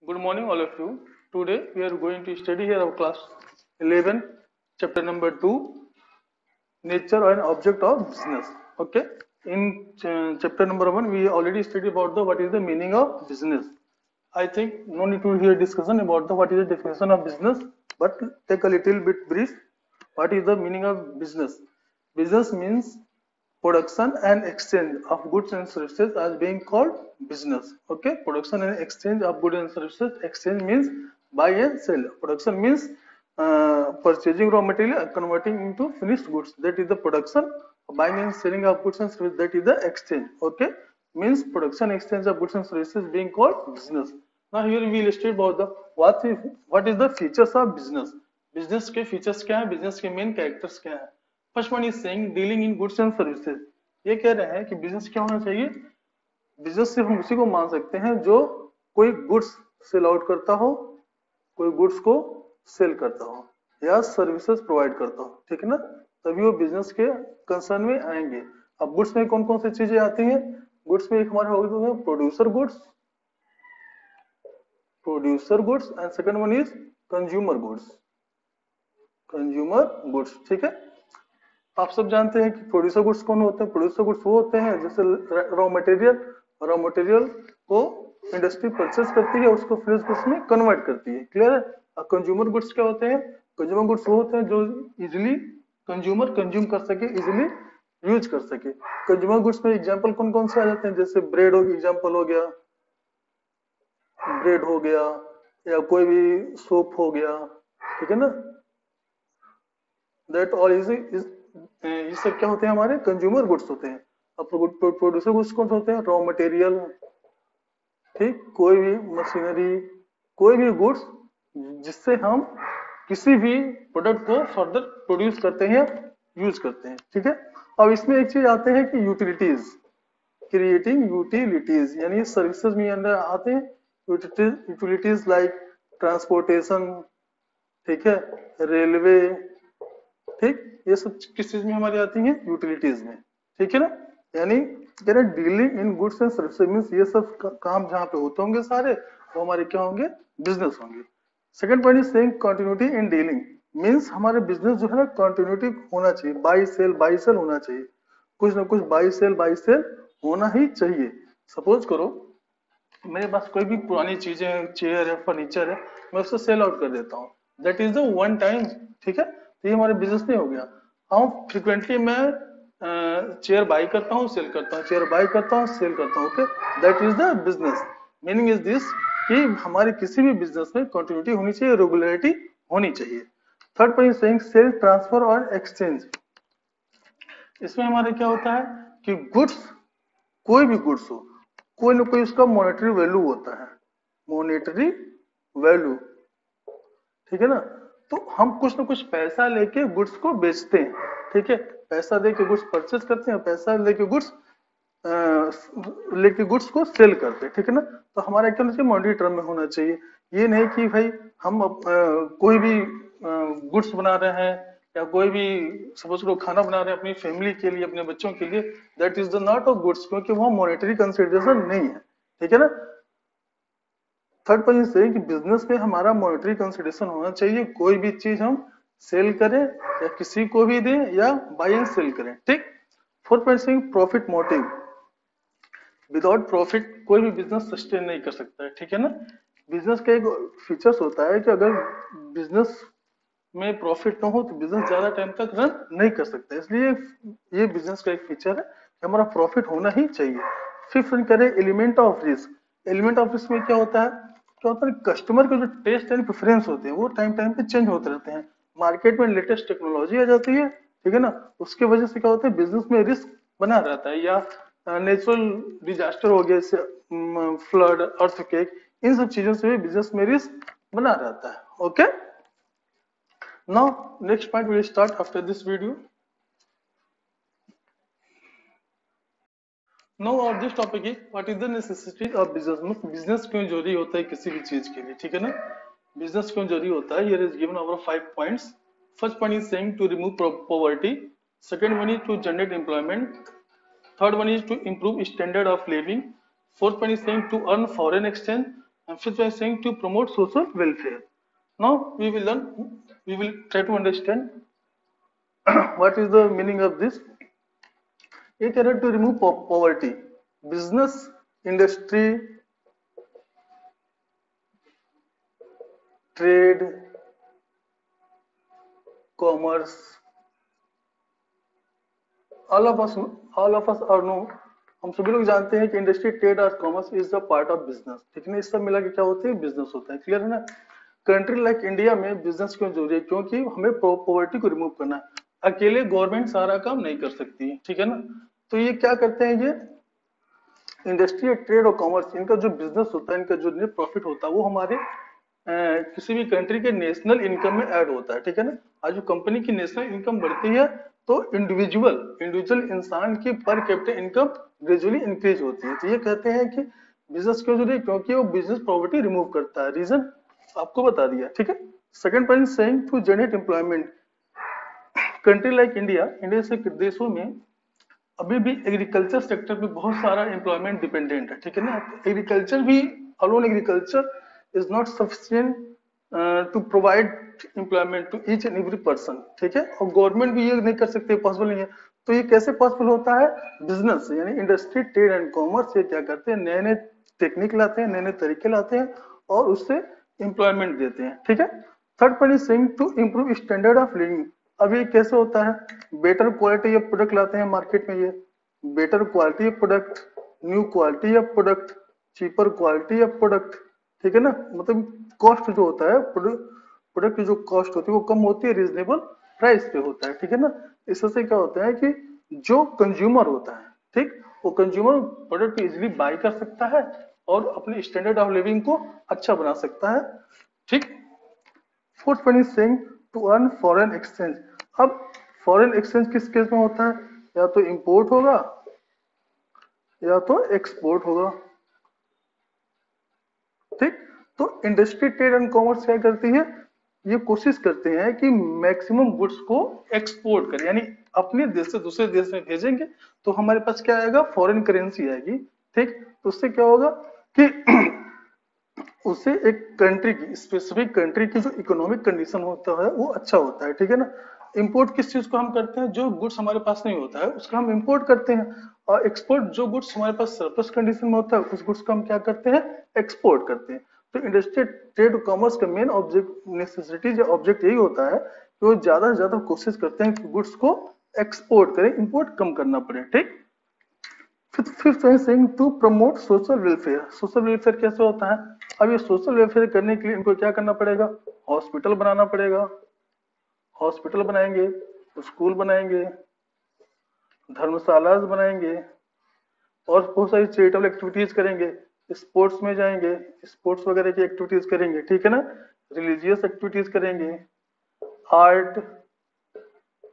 Good morning, all of you. Today we are going to study here our class 11, chapter number 2, nature and object of business. Okay. In chapter number 1, we already studied about the what is the meaning of business. I think no need to hear discussion about the what is the definition of business, but take a little bit brief. What is the meaning of business? Business means production and exchange of goods and services as being called business. Okay, production and exchange of goods and services. Exchange means buy and sell. Production means purchasing raw material and converting into finished goods. That is the production. Buying and selling of goods and services. That is the exchange. Okay, means production exchange of goods and services being called business. Now here we will study about the what is the features of business. Business के features क्या है, business के main characters क्या है. First one is saying dealing in goods and services. ये कह रहे हैं कि बिजनेस क्या होना चाहिए. बिजनेस सिर्फ हम उसी को मान सकते हैं जो कोई गुड्स सेल आउट करता हो, कोई गुड्स को सेल करता हो या सर्विसेज प्रोवाइड करता हो. ठीक है ना, तभी वो बिजनेस के कंसर्न में आएंगे. अब गुड्स में कौन कौन सी चीजें आती हैं. गुड्स में एक हमारे हो गए producer goods and second one is consumer goods. ठीक है, आप सब जानते हैं कि प्रोड्यूसर गुड्स कौन होते हैं. प्रोड्यूसर गुड्स वो होते हैं जैसे रॉ मटेरियल को इंडस्ट्री परचेज करती है, उसको फिनिश गुड्स में कन्वर्ट करती है. क्लियर है. और कंज्यूमर गुड्स क्या होते हैं. कंज्यूमर गुड्स वो होते हैं जो इजिली कंज्यूमर कंज्यूम कर सके, इजिली यूज कर सके. कंज्यूमर गुड्स में एग्जांपल कौन कौन से आ जाते हैं. जैसे ब्रेड एग्जांपल हो गया, ब्रेड हो गया या कोई भी सोप हो गया. ठीक है ना, दैट ऑल इज ये सब क्या होते हैं, हमारे कंज्यूमर गुड्स होते हैं. अब प्रोड्यूसर गुड्स कौन होते हैं. रॉ मटेरियल, ठीक, कोई भी मशीनरी, कोई भी गुड्स जिससे हम किसी भी प्रोडक्ट को फर्दर प्रोड्यूस करते हैं, यूज करते हैं. ठीक है, अब इसमें एक चीज आते हैं कि यूटिलिटीज, क्रिएटिंग यूटिलिटीज, यानी सर्विसेज में अंदर आते हैं यूटिलिटीज लाइक ट्रांसपोर्टेशन, ठीक है, रेलवे. ठीक, ये सब किस चीज में हमारी आती है, यूटिलिटीज में. ठीक है ना, यानी dealing in goods and services means ये सब काम जहां पे होते होंगे सारे वो हमारे क्या होंगे, बिजनेस होंगे. Second point is saying continuity in dealing means हमारे बिजनेस जो है ना कंटिन्यूटी होना चाहिए. बाई सेल होना चाहिए. कुछ ना कुछ बाई सेल होना ही चाहिए. सपोज करो मेरे पास कोई भी पुरानी चीजें हैं, चेयर है, फर्नीचर है, मैं उसको सेल आउट कर देता हूँ. That is the one time. ठीक है, ये हमारे बिजनेस नहीं हो गया. हाँ, फ्रिक्वेंटली मैं चेयर बाई करता हूँ, सेल करता हूँ, चेयर बाई करता हूँ, सेल करता हूँ. Okay, that is the business. Meaning is this कि हमारे किसी भी बिजनेस में कंटिन्यूटी होनी चाहिए, रेगुलरिटी होनी चाहिए. Third point saying sale transfer और एक्सचेंज. इसमें हमारे क्या होता है कि गुड्स, कोई भी गुड्स हो, कोई ना कोई उसका मॉनेटरी वैल्यू होता है, मॉनेटरी वैल्यू. ठीक है ना, तो हम कुछ ना कुछ पैसा लेके गुड्स को बेचते हैं. ठीक है, पैसा देके गुड्स परचेज करते हैं, पैसा लेके गुड्स को सेल करते हैं. ठीक है ना, तो हमारा क्या होना चाहिए, मॉनेटरी टर्म में होना चाहिए. ये नहीं कि भाई हम कोई भी गुड्स बना रहे हैं या कोई भी सपोज करो खाना बना रहे हैं अपनी फैमिली के लिए, अपने बच्चों के लिए, that is the not of goods, क्योंकि वो मॉनेटरी कंसिडरेशन नहीं है. ठीक है ना. थर्ड पॉइंट से कि बिजनेस में हमारा मॉनेटरी कंसिडरेशन होना चाहिए. कोई भी चीज हम सेल करें या किसी को भी दें या बाय एंड सेल करें. ठीक. फोर्थ पॉइंट से प्रॉफिट मोटिव. विदाउट प्रॉफिट कोई भी बिजनेस सस्टेन नहीं कर सकता है. ठीक है ना, बिजनेस का एक फीचर्स होता है कि अगर बिजनेस में प्रॉफिट ना हो तो बिजनेस ज्यादा टाइम तक रन नहीं कर सकता. इसलिए ये बिजनेस का एक फीचर है कि हमारा प्रॉफिट होना ही चाहिए. फिफ्थ करें element of risk. Element of risk में क्या होता है, कस्टमर के जो टेस्ट एंड प्रेफरेंस होते हैं वो टाइम टाइम पे चेंज होते रहते हैं. मार्केट में लेटेस्ट टेक्नोलॉजी आ जाती है. ठीक है ना, उसके वजह से क्या होता है, बिजनेस में रिस्क बना रहता है. या नेचुरल डिजास्टर हो गया जैसे फ्लड, अर्थक्वेक, इन सब चीजों से भी बिजनेस में रिस्क बना रहता है. Okay, now next point will start after this video. Now और this topic is what is the necessity of business. Business क्यों जरूरी होता है किसी भी चीज के लिए. ठीक है ना, बिजनेस क्यों जरूरी होता है. Here is given our 5 points. First point is saying to remove poverty. Second one is to generate employment. Third one is to improve standard of living. Fourth one is saying to earn foreign exchange. and fifth one is saying to promote social welfare. Now we will learn, we will try to understand what is the meaning of this. ये कह रहे हैं to remove poverty, business, industry, trade, commerce, all of us are know, हम सभी लोग जानते हैं कि इंडस्ट्री, ट्रेड और commerce is the part of business, ठीक है ना। इस सब मिला के क्या होते हैं, बिजनेस होता है, क्लियर है ना। कंट्री लाइक इंडिया में बिजनेस क्यों जरूरी है, क्योंकि हमें पॉवर्टी को रिमूव करना है। अकेले गवर्नमेंट सारा काम नहीं कर सकती है, ठीक है ना। तो ये क्या करते हैं, ये इंडस्ट्री, ट्रेड और कॉमर्स, इनका जो बिजनेस होता है, इनका जो नेट प्रॉफिट होता है, वो हमारे किसी भी कंट्री के नेशनल इनकम में ऐड होता है, ठीक है ना। आज जो कंपनी की नेशनल इनकम बढ़ती है तो इंडिविजुअल इंसान की पर कैपिटल इनकम ग्रेजुअली इंक्रीज होती है। तो ये कहते हैं कि बिजनेस क्यों जरूरी है, क्योंकि वो बिजनेस पॉवर्टी रिमूव करता है। रीजन आपको बता दिया, ठीक है। Second point saying to generate employment, country like India से देशों में अभी भी एग्रीकल्चर सेक्टर पे बहुत सारा एम्प्लॉयमेंट डिपेंडेंट है, ठीक है ना। एग्रीकल्चर भी, alone agriculture is not sufficient to provide employment to each and every person, ठीक है। और गवर्नमेंट भी ये नहीं कर सकते, पॉसिबल नहीं है। तो ये कैसे पॉसिबल होता है, बिजनेस यानी इंडस्ट्री, ट्रेड एंड कॉमर्स, ये क्या करते हैं, नए नए टेक्निक लाते हैं, नए नए तरीके लाते हैं और उससे एम्प्लॉयमेंट देते हैं, ठीक है। Third point is saying to improve standard of living. अब ये कैसे होता है, बेटर क्वालिटी ऑफ प्रोडक्ट लाते हैं मार्केट में, ये better quality of product, new quality of product, cheaper quality of product, ठीक है ना। मतलब कॉस्ट जो होता है, प्रोडक्ट की जो कॉस्ट होती है वो कम होती है, रीजनेबल प्राइस पे होता है, ठीक है ना। इससे क्या होता है कि जो कंज्यूमर होता है, ठीक, वो कंज्यूमर प्रोडक्ट को इजीली बाय कर सकता है और अपने स्टैंडर्ड ऑफ लिविंग को अच्छा बना सकता है, ठीक। Fourth point is saying to earn foreign exchange. अब फॉरेन एक्सचेंज किस केस में होता है, या तो इंपोर्ट होगा या तो एक्सपोर्ट होगा, ठीक। तो इंडस्ट्री, ट्रेड एंड कॉमर्स क्या करती है, ये कोशिश करते हैं कि मैक्सिमम गुड्स को एक्सपोर्ट करें, यानी अपने देश से दूसरे देश में भेजेंगे तो हमारे पास क्या आएगा, फॉरेन करेंसी आएगी, ठीक। तो उससे क्या होगा कि उससे एक कंट्री की, स्पेसिफिक कंट्री की जो इकोनॉमिक कंडीशन होता है वो अच्छा होता है, ठीक है ना। इंपोर्ट किस चीज को हम करते हैं, जो गुड्स हमारे पास नहीं होता है उसका हम इंपोर्ट करते हैं, और एक्सपोर्ट जो गुड्स हमारे पास सरप्लस कंडीशन में होता है उस गुड्स को हम क्या करते हैं, एक्सपोर्ट करते हैं। तो इंडस्ट्री, ट्रेड, कॉमर्स का मेन ऑब्जेक्ट, नेसेसिटी जो ऑब्जेक्ट यही होता है कि वो ज्यादा से ज्यादा कोशिश करते हैं कि गुड्स को एक्सपोर्ट करें, इंपोर्ट कम करना पड़े, ठीक। Fifth saying to promote social welfare. Social welfare कैसे होता है, अब ये सोशल वेलफेयर करने के लिए इनको क्या करना पड़ेगा, हॉस्पिटल बनाना पड़ेगा, हॉस्पिटल बनाएंगे, स्कूल बनाएंगे, धर्मशाला बनाएंगे और बहुत सारी चैरिटेबल एक्टिविटीज करेंगे, स्पोर्ट्स में जाएंगे, स्पोर्ट्स वगैरह की एक्टिविटीज करेंगे, ठीक है ना। रिलीजियस एक्टिविटीज करेंगे, आर्ट,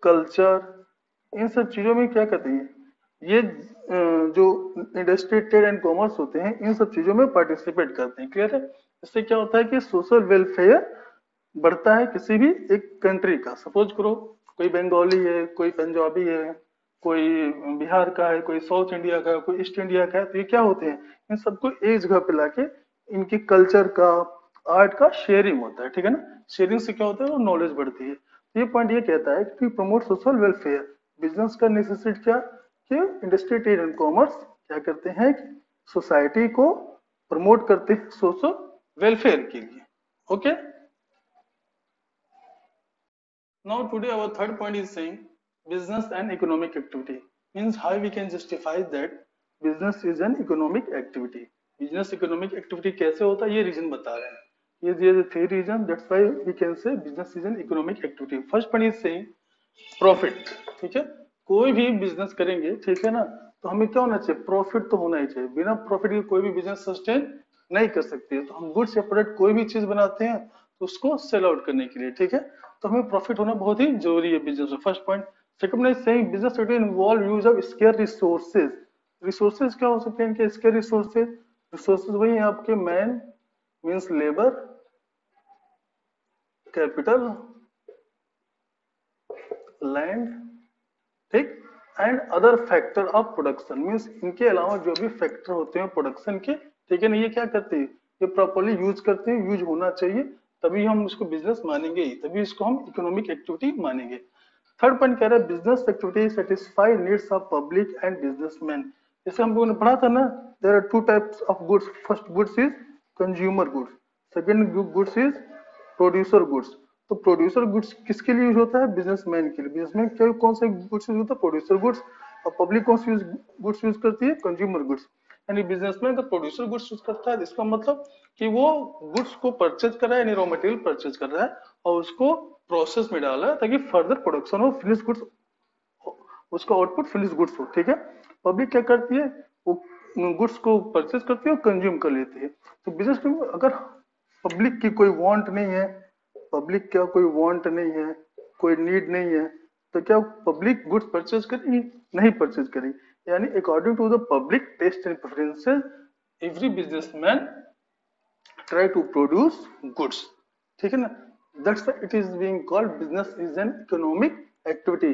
कल्चर, इन सब चीजों में क्या करते हैं, ये जो इंडस्ट्री, ट्रेड एंड कॉमर्स होते हैं इन सब चीजों में पार्टिसिपेट करते हैं, क्लियर है। इससे क्या होता है कि सोशल वेलफेयर बढ़ता है किसी भी एक कंट्री का। सपोज करो कोई बंगाली है, कोई पंजाबी है, कोई बिहार का है, कोई साउथ इंडिया का, कोई ईस्ट इंडिया का है, तो ये क्या होते हैं, इन सबको एक जगह पे लाके इनकी कल्चर का, आर्ट का शेयरिंग होता है, ठीक है ना। शेयरिंग से क्या होता है, वो नॉलेज बढ़ती है। ये पॉइंट ये कहता है कि प्रमोट सोशल वेलफेयर, बिजनेस का नेसेसिटी क्या कि इंडस्ट्री, ट्रेड एंड कॉमर्स क्या करते हैं कि सोसाइटी को प्रमोट करते हैं सोशल वेलफेयर के लिए, okay. Now today our third point is saying business and economic activity, means how we can justify that business is an economic activity. Business economic activity कैसे होता है ये रीजन बता रहे हैं, ये three reason, that's why we can say business is an economic activity. First point is saying profit, ठीक है। कोई भी बिजनेस करेंगे, ठीक है ना, तो हमें क्या होना चाहिए, प्रॉफिट तो होना ही चाहिए। बिना प्रॉफिट के कोई भी बिजनेस सस्टेन नहीं कर सकते। तो हम गुड्स या प्रोडक्ट कोई भी चीज बनाते हैं तो उसको सेल आउट करने के लिए, ठीक है, तो हमें प्रॉफिट होना बहुत ही जरूरी है बिजनेस में, first point. Second point saying business should involve use of square resources. Resources क्या हो सकते हैं इनके, स्केयर रिसोर्सेज, रिसोर्सेज वही है आपके man, means labour, capital, land, ठीक, and other factor of production, means इनके अलावा जो भी फैक्टर होते हैं प्रोडक्शन के, ठीक है ना, ये क्या करते हैं, ये प्रॉपरली यूज करते हैं, यूज होना चाहिए, तभी हम उसको बिजनेस मानेंगे, तभी इसको हम इकोनॉमिक एक्टिविटी मानेंगे। थर्ड पॉइंट कह रहा है business activity satisfy needs of public and businessman. जैसे हम लोगों ने पढ़ा था ना, there are two types of goods, first goods is consumer goods, second goods is producer goods. तो प्रोड्यूसर गुड्स किसके लिए यूज होता है? बिजनेसमैन के लिए। बिजनेसमैन क्या कौन से गुड्स यूज होता है? Producer goods. और पब्लिक कौन सी गुड्स यूज करती है? Consumer goods. यानी बिजनेसमैन का प्रोड्यूसर गुड्स यूज करता है, इसका मतलब कि वो गुड्स को परचेज कर रहा है, यानी रॉ मटेरियल परचेज कर रहा है और उसको प्रोसेस में डाला है ताकि फर्दर प्रोडक्शन हो, फिनिश गुड्स, उसका आउटपुट फिनिश गुड्स हो। ठीक है। पब्लिक क्या करती है? वो गुड्स को परचेज करती है और कंज्यूम कर लेती है। तो बिजनेस में अगर पब्लिक की कोई वांट नहीं है, पब्लिक क्या कोई वांट नहीं है, कोई नीड नहीं है, तो क्या पब्लिक गुड्स परचेज करेगी? नहीं परचेज करेगी। यानी according to the public taste and preferences every businessman try to produce goods. ठीक है ना। That's why it is being called business is an economic activity.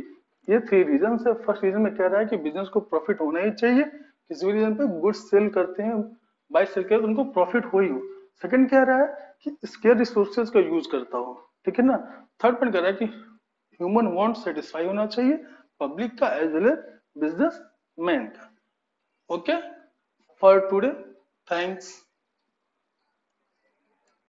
ये थ्री रीजन है। फर्स्ट रीजन में कह रहा है कि बिजनेस को प्रॉफिट होना ही चाहिए, किसी भी रीजन पे गुड्स सेल करते हैं, बाय सेल करते हैं, उनको प्रॉफिट हो ही हो। सेकंड कह रहा है कि स्केयर रिसोर्सेज का यूज करता हो। ठीक है ना। थर्ड पॉइंट कह रहा है कि ह्यूमन वांट सेटिस्फाई होना चाहिए, पब्लिक का as well as business man का। Okay for today, thanks.